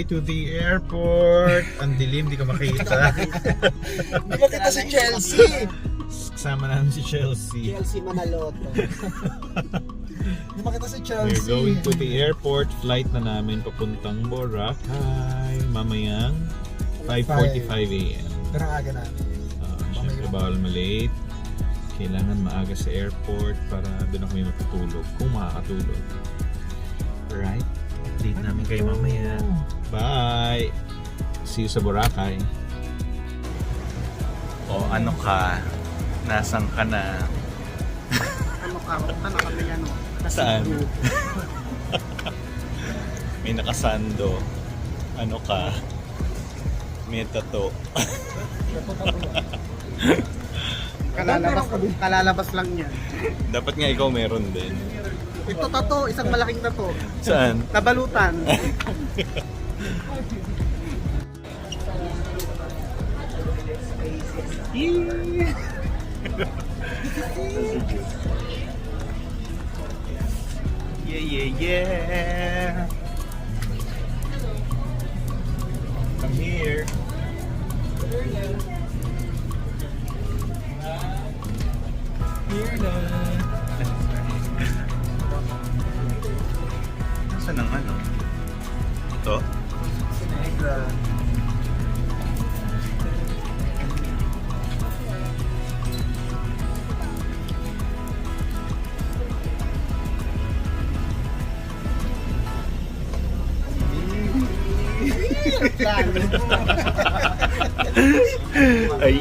to the airport. Ang dilim, di ka makita. Hindi makita si Chelsea. Kasama namin si Chelsea. Chelsea Manaloto. Hindi makita si Chelsea. We're going to the airport. Flight na namin papuntang Boracay. Mamayang 5:45 a.m. Pero ang aga namin. Siyempre bawal malate. Kailangan maaga sa airport para doon ako may matutulog. Kung makakatulog. Alright? Update namin kayo mamaya. Bye! See you sa Boracay. O ano ka? Nasaan ka na? Ano kami ano? Saan? May nakasando. Ano ka? May tato. Kalalabas lang yan. Dapat nga ikaw meron din. Ito tato, isang malaking tato. Saan? Nabalutan. Yeah. Come here. Here na. Saan ang ano? Ito? Ay.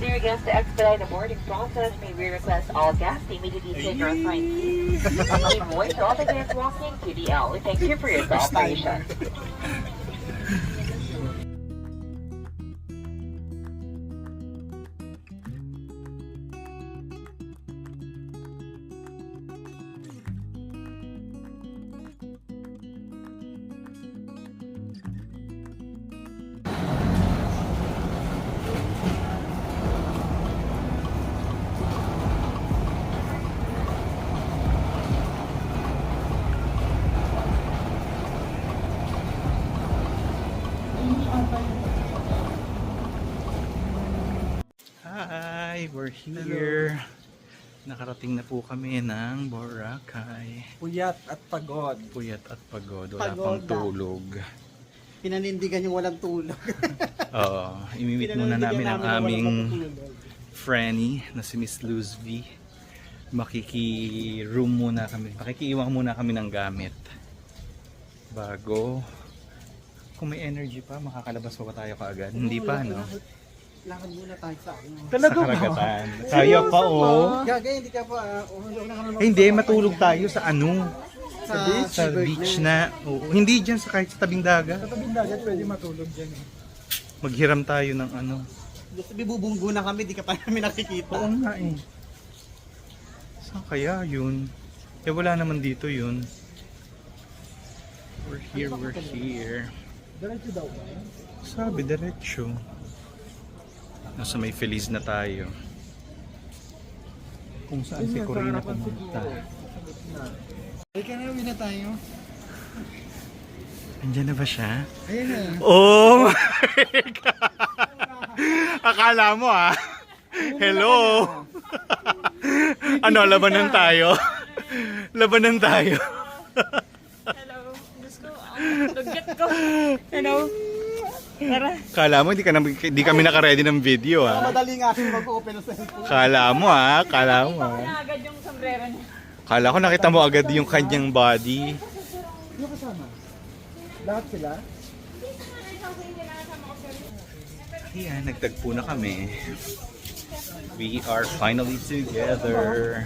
Dear guests, to expedite the boarding process, may we request all guests immediately take your assigned seats. We avoid all the guests walking to the alley. Thank you for your cooperation. Hi, we're here. Nakarating na po kami ng Boracay. Puyat at pagod. Puyat at pagod. Wala Pagod pang na. tulog. Pinanindigan yung walang tulog. Oo. Imimit muna namin ang Pinanindigan aming namin walang matutulog. Franny na si Miss Luz V. Makiki-room muna kami. Makikiiwang muna kami ng gamit. Bago. Kung may energy pa, makakalabas pa tayo kaagad. Hindi pa, no? Lakad muna tayo sa ano. Sa karagatan. Kaya pa, oh. Gagay, hindi ka pa. Hindi, matulog tayo sa ano? Sa Sa beach na. Oo. Hindi dyan sa kahit sa tabing dagat. Sa tabing dagat, pwede matulog dyan. Maghiram tayo ng ano. Gusto bibubunggo na kami, di ka pa namin nakikita. Oo nga eh. Saan kaya yun? Eh wala naman dito yun. We're here. Diretso daw ba? Sabi, diretso. Nasa may Feliz na tayo. Kung saan si Corina pumunta. Halika na, uwi na tayo. Andyan na ba siya? Ayan na. Oh my God! Akala mo ah. Hello! Ano, labanan tayo? Labanan tayo. Hello, Diyos ko, lugyat ko. Hello. Tara. Kala mo, di kami naka-ready ng video ah. Madali nga ako mag-open ng cellphone. Kala mo ah, kala mo Ito ah. na agad yung sombrero niya. Kala ko nakita mo agad yung kanyang body. Yung kasama? Lahat sila? Ayan, nagtagpo na kami. We are finally together.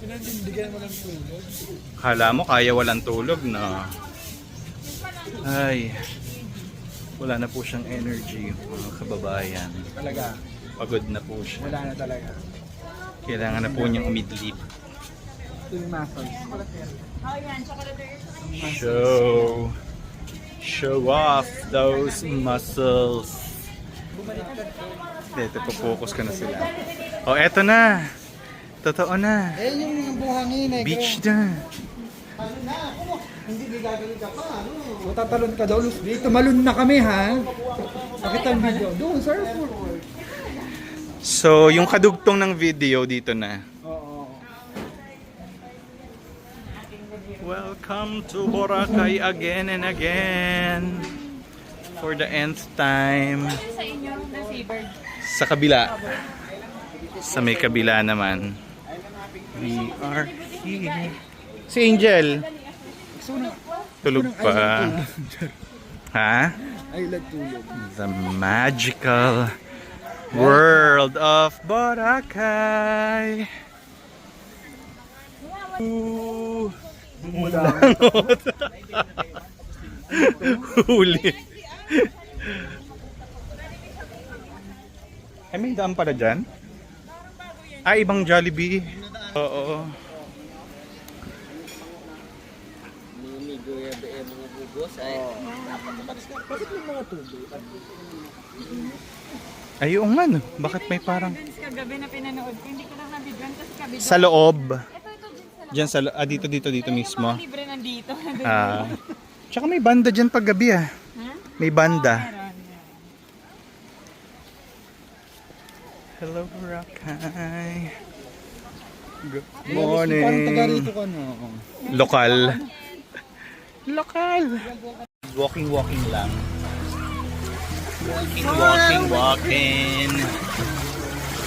Pinanindigan mo ng tulog. Kala mo kaya walang tulog na. Ay, wala na po siyang energy, mga kababayan. Talaga, Pagod na po siya. wala na talaga. Kailangan na po niyang umidlip. Ito yung muscles. Oh, yan. Chocolate. Show off those muscles. Ito, focus ka na sila. Oh, eto na. Totoo na. Eh, yung buhangin eh. Beach na. Ano na? Hindi gagawin ka pa. Ano? Tatalon ka daw, Luzbi. Tumalon na kami, ha? Pakita ang video. Doon, sir. So, yung kadugtong ng video dito na. Oo. Welcome to Boracay again and again. For the nth time. Sa inyo, the seabird. Sa kabila. Sa may kabila naman. We are here. Si Angel. Tulog pa. Ha? Ay, tulog. The magical world of Boracay. Langot. Huli. Ay, may daan pala dyan? Ay, ibang Jollibee. Oo. Ay, yung ano, bakit may parang... Kagabi na pinanood ko, hindi ko lang nabigyan kasi kabidyo. Sa loob. Ito din sa Diyan sa dito mismo. libre nandito. Ah. Tsaka may banda diyan pag gabi ah. Ha? May banda. Meron. Hello, Boracay. Good Parang taga morning. rito ka, no? Lokal. Lokal. Walking lang. Walking.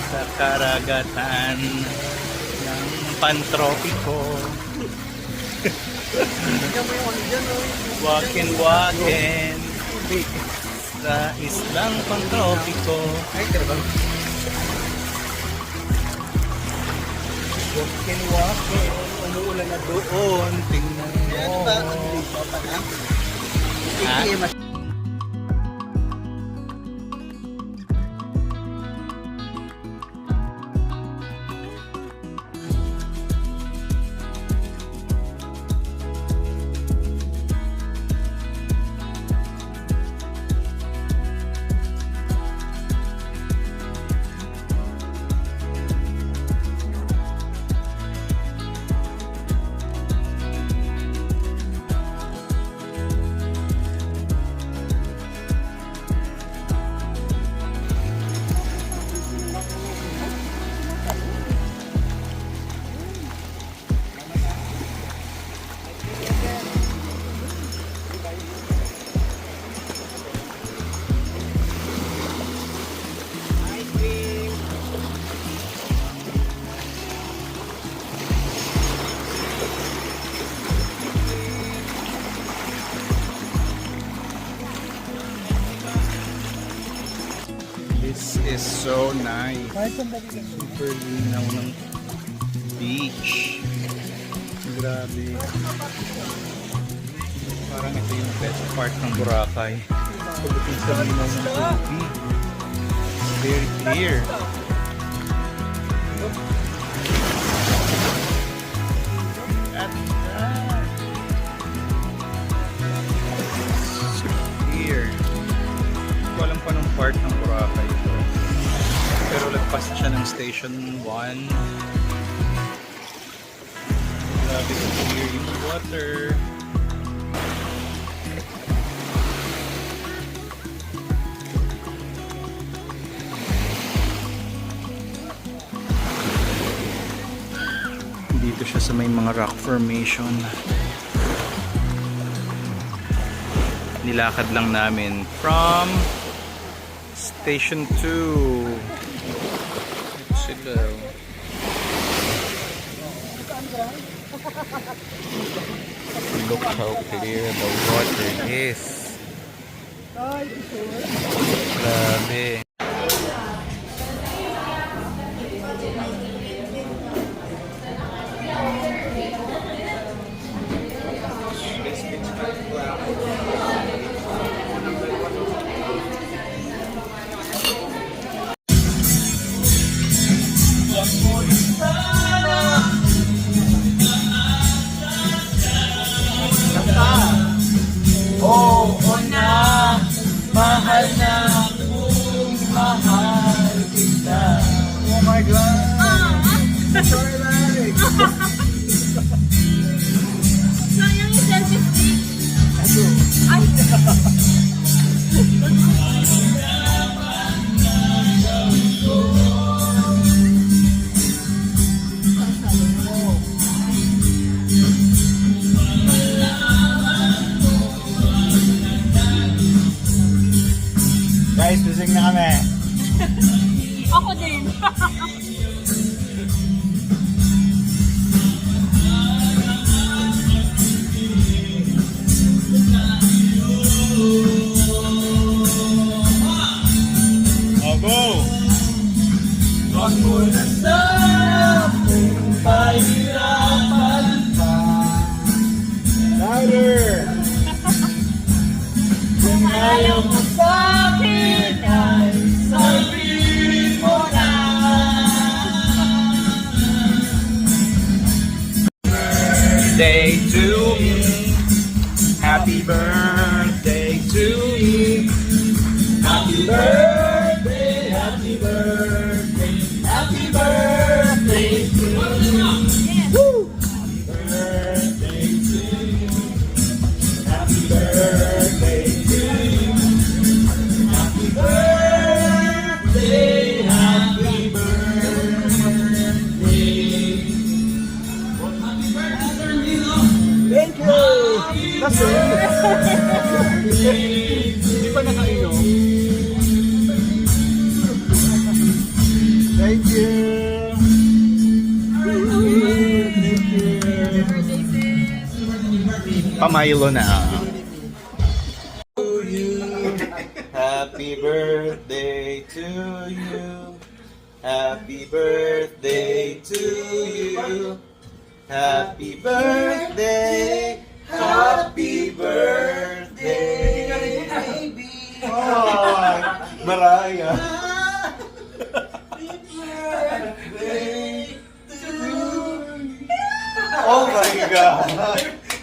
Sa karagatan ng pantropiko. Walking. Sa islang pantropiko. Ay, talaga. Walking. Umuulan na doon. Tingnan mo. Ano ba? Ano dito pa na? Ha? This is so nice. Kahit sandali lang. Super linaw ng beach. Grabe. Parang ito yung best part ng Boracay. Pagdating sa linaw ng tubig. Very clear. At that. So clear. Hindi ko alam pa nung part ng Boracay ito. Pero lagpas na siya ng Station 1. Grabe ko clear yung water. Dito siya sa may mga rock formation. Nilakad lang namin from Station 2. Ito sila. Look how clear the water is. Grabe. na kami. Ako din. Oh, go! Huwag mo na sana kung pahirapan pa. Louder! Kung ayaw mo sa'kin ay sabihin mo na. Birthday to me. Happy birthday to me. Happy birthday, happy birthday, happy birthday to you. Woo! Happy birthday to you. Happy birthday to you. Happy birthday, happy birthday. Thank you! Kasi, hindi pa nakainom. Thank you! Thank you! Pamaylo na. Happy birthday to you. Happy birthday to you. Happy birthday. Happy birthday. Oh, Mariah. Oh my God.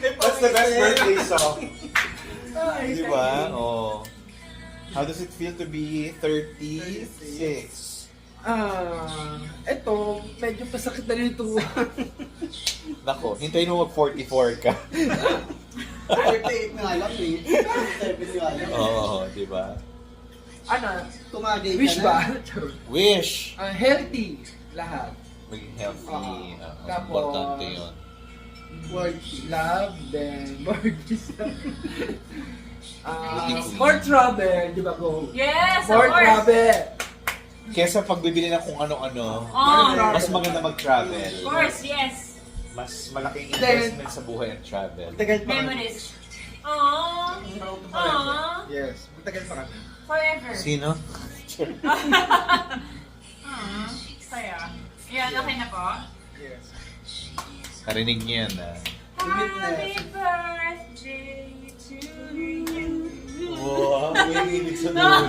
That's the best birthday song. Di ba? Oh. How does it feel to be 36? Eto, medyo pasakit na rin ito. Nako, hintayin mo mag-44 ka. 48 na lang eh. 7 nga lang. Oo, di ba? Ano? Tumagay ka Wish na. ba? Wish! Healthy lahat. Maging healthy. Tapos, Importante yun. Love, then mortgage. Beauty More travel, di ba go? Yes, of More course. travel. Kesa pagbibili ng kung ano-ano, Oh, mas maganda mag-travel. of course, yes. Mas malaking investment sa buhay ang travel. Tagal pa kami. Memories. Aww. Aww. Yes, matagal pa kami. Forever. Sino? Aww. Saya. Yan, okay na po. Yes. Narinig niyo yan ah. Happy birthday to you. Wow, may ibig sa dulo.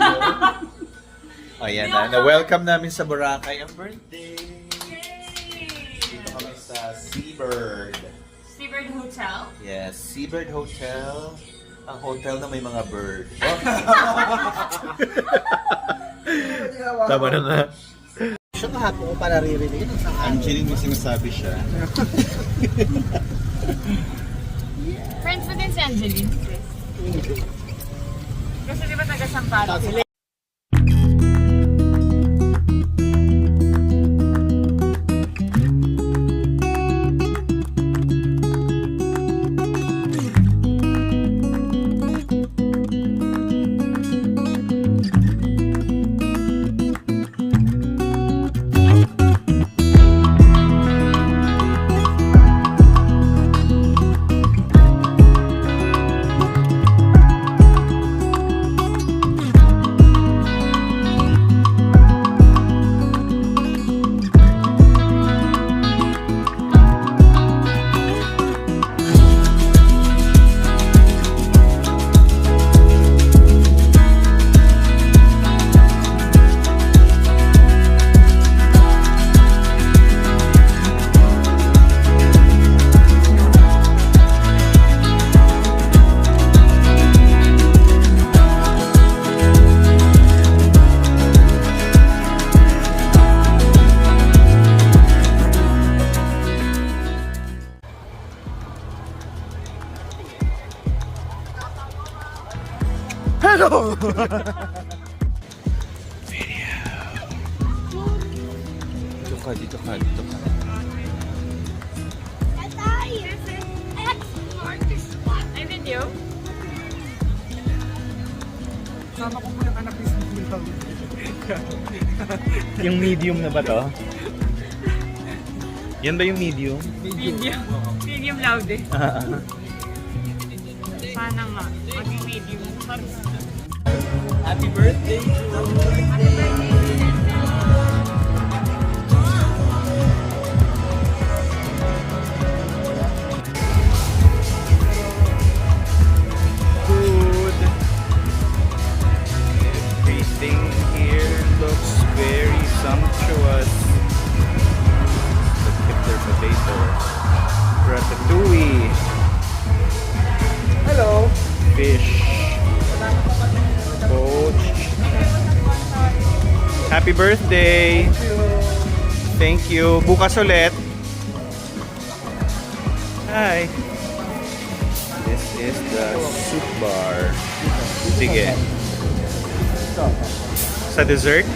Ayan na, na-welcome namin sa Boracay ang birthday. Dito kami sa Seabird. Seabird Hotel. Yes, Seabird Hotel. Ang hotel na may mga bird. Tama na nga. Siya kahapon ko pa naririnig. Ano sa Angeline, may sinasabi siya. Friends mo din si Angeline. Kasi di ba taga-Sampalo? Dito ka, dito ka, dito ka. Ay, video. Kasama ko po yung anak ni Sniffle. Yung medium na ba to? Yan ba yung medium? Medium. Medium loud eh. Sana nga. Maging medium. Happy birthday! Food. Everything here looks very sumptuous. Look at their potatoes. Ratatouille. Hello! Fish. Poached. Happy birthday! Thank you. Bukas ulit. Hi. This is the soup bar. Sige. Sa dessert?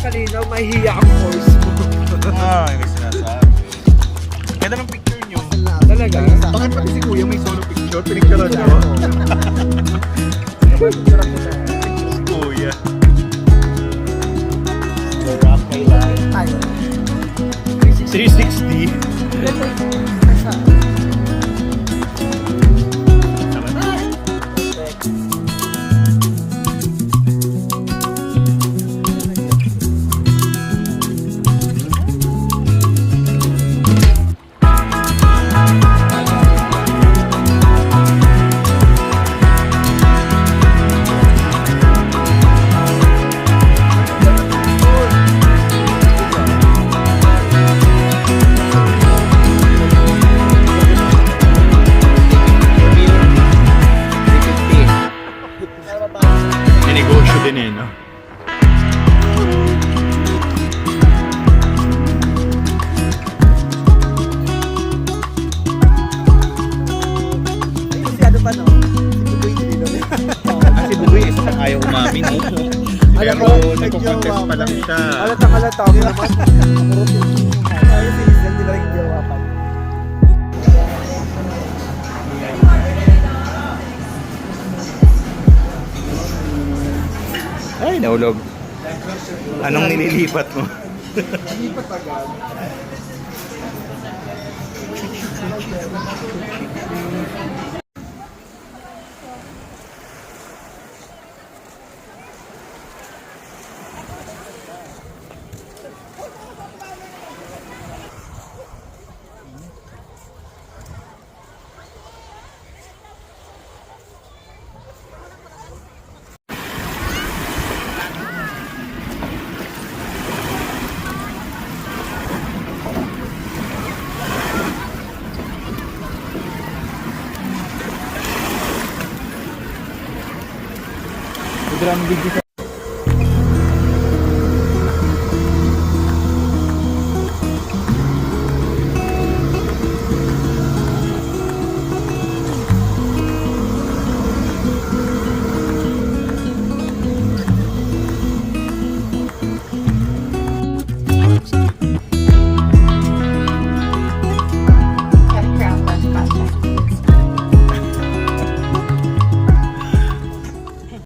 Kalinaw, mahihiya ang horse mo. Ah, may sinasabi. Ganda ng picture. namin eh. Alam Pero ko, nagko-contest pa lang siya. Halatang-halata ako naman. Ay, si Giselle, di na rin jowa pa. Ay, naulog. Anong nililipat mo? Hindi pa tagal. Pwede lang video sa